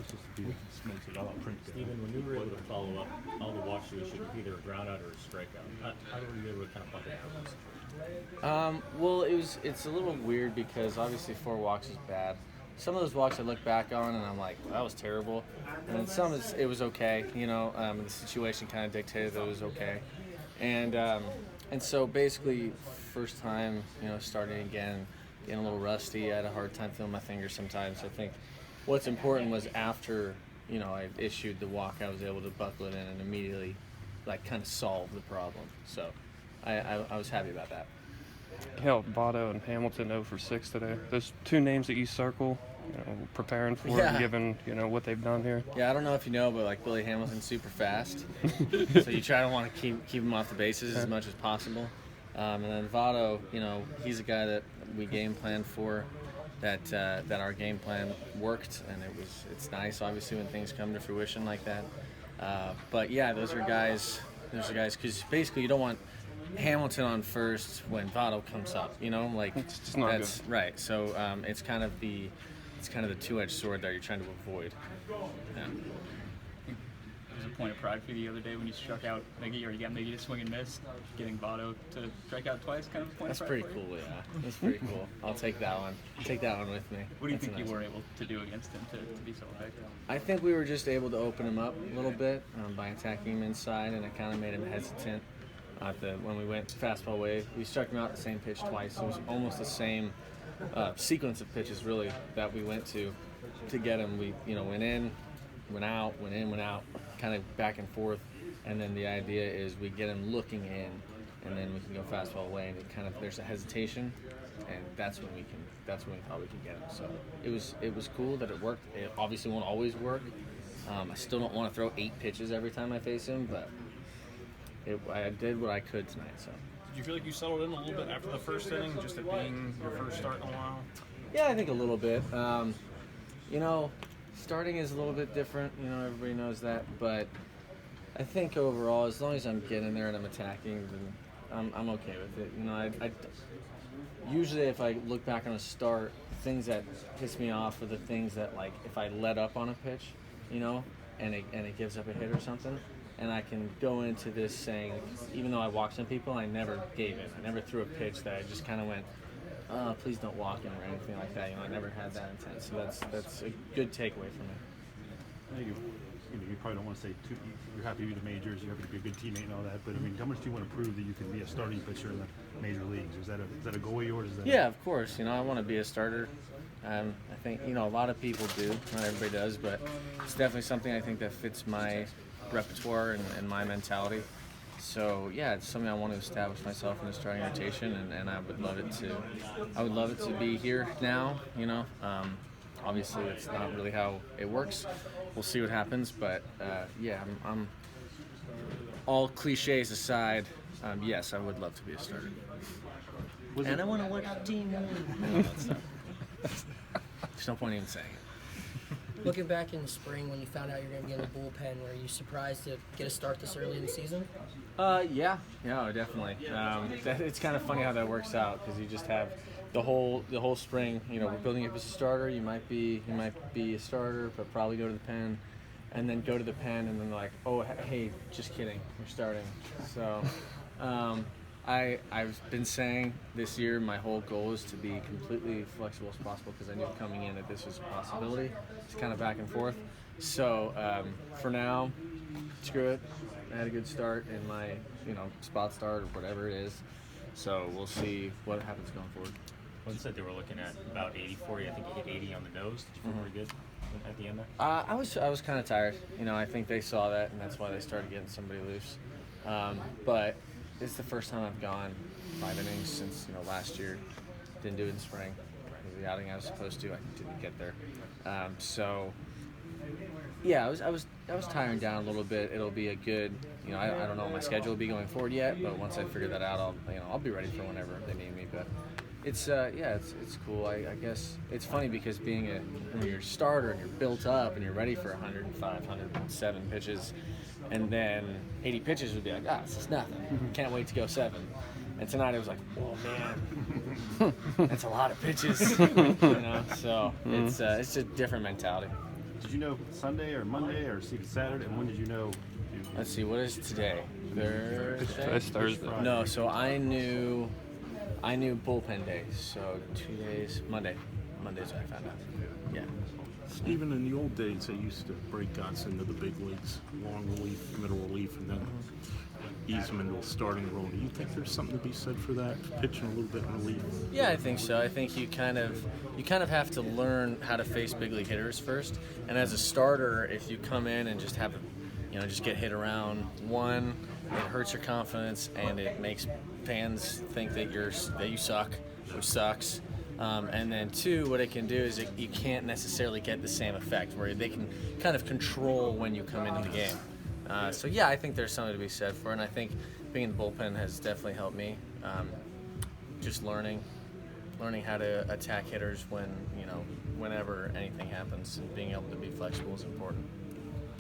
Steven, when you were able to follow up all the walks you issued, either a ground out or a strikeout, how were you able to kind of bucket those? Well, it's a little weird because obviously 4 walks is bad. Some of those walks I look back on and I'm like, well, that was terrible. And some it was okay, the situation kind of dictated that it was okay. And so basically, first time, starting again, getting a little rusty. I had a hard time feeling my fingers sometimes. I think what's important was after, I issued the walk, I was able to buckle it in and immediately, kind of solve the problem. So I was happy about that. Hell, Votto and Hamilton 0 for 6 today. Those 2 names that you circle, preparing for it, given what they've done here. Yeah, I don't know if you know, but Billy Hamilton's super fast, so you try to want to keep him off the bases as much as possible. And then Votto, he's a guy that we game planned for, that our game plan worked, and it's nice obviously when things come to fruition like that. But yeah, those are guys because basically you don't want Hamilton on first when Votto comes up, it's just not good. Right. So it's kind of the two-edged sword that you're trying to avoid. Yeah. It was a point of pride for you the other day when you struck out Miggy, or you got Miggy to swing and miss, getting Votto to strike out twice, kind of a point That's of pride. pretty cool, yeah. That's pretty cool. I'll take that one. Take that one with me. What do you That's think nice. you were able to do against him to be so effective? I think we were just able to open him up a little bit by attacking him inside, and it kind of made him hesitant. When we went fastball wave, we struck him out the same pitch twice. It was almost the same sequence of pitches, really, that we went to get him. We, went in, went out, went in, went out, kind of back and forth. And then the idea is we get him looking in, and then we can go fastball away, and there's a hesitation, and that's when we thought we could get him. So it was cool that it worked. It obviously won't always work. I still don't want to throw 8 pitches every time I face him, but I did what I could tonight. So. Did you feel like you settled in a little bit after the first inning, just it being your first start in a while? Yeah, I think a little bit. Starting is a little bit different. Everybody knows that. But I think overall, as long as I'm getting there and I'm attacking, then I'm okay with it. I usually if I look back on a start, things that piss me off are the things that, if I let up on a pitch, and it gives up a hit or something. And I can go into this saying, even though I walked some people, I never gave it. I never threw a pitch that I just kind of went, please don't walk him or anything like that. I never had that intent. So that's a good takeaway from me. I think you probably don't want to say you're happy to be the majors, you're happy to be a good teammate and all that. But how much do you want to prove that you can be a starting pitcher in the major leagues? Is that a goal of yours? Yeah, of course. I want to be a starter. I think a lot of people do. Not everybody does, but it's definitely something I think that fits my repertoire and my mentality. So yeah, it's something I want to establish myself in the starting rotation, and I would love it to be here now. Obviously that's not really how it works. We'll see what happens, but yeah, I'm all cliches aside. Yes, I would love to be a starter. And I want to watch the team win. There's no point even saying it. Looking back in the spring when you found out you were going to be in the bullpen, were you surprised to get a start this early in the season? Yeah, definitely. It's kind of funny how that works out because you just have the whole spring. We're building up as a starter. You might be a starter, but probably go to the pen, and then go to the pen, and then they're like, oh, hey, just kidding, you're starting. So. I've been saying this year my whole goal is to be completely flexible as possible because I knew coming in that this was a possibility. It's kind of back and forth. So for now, screw it. I had a good start in my spot start or whatever it is. So we'll see what happens going forward. One said they were looking at about 80 for you. I think you hit 80 on the nose. Did you feel pretty good at the end there? I was kind of tired. I think they saw that, and that's why they started getting somebody loose. But it's the first time I've gone 5 innings since last year. Didn't do it in spring. The outing I was supposed to, I didn't get there. So yeah, I was tiring down a little bit. It'll be a good. I don't know what my schedule will be going forward yet, but once I figure that out, I'll be ready for whenever they need me. But it's cool. I guess it's funny because when you're a starter and you're built up and you're ready for 105, 107 pitches. And then 80 pitches would be like, this is nothing. Can't wait to go 7. And tonight it was like, oh man, that's a lot of pitches. So it's a different mentality. did you know Sunday or Monday or Saturday? And when did you know? Let's see, what is today? Thursday? It's Thursday. No, so I knew bullpen day. So 2 days, Monday's when I found out. Yeah. Even in the old days, they used to break guys into the big leagues, long relief, middle relief, and then ease them into a starting role. Do you think there's something to be said for that, pitching a little bit in relief? Yeah, I think so. I think you kind of have to learn how to face big league hitters first. And as a starter, if you come in and just have, just get hit around, one, it hurts your confidence and it makes fans think that you suck, which sucks. And then two, what it can do is you can't necessarily get the same effect where they can kind of control when you come into the game. So yeah, I think there's something to be said for it, and I think being in the bullpen has definitely helped me. Just learning how to attack hitters whenever anything happens, and being able to be flexible is important.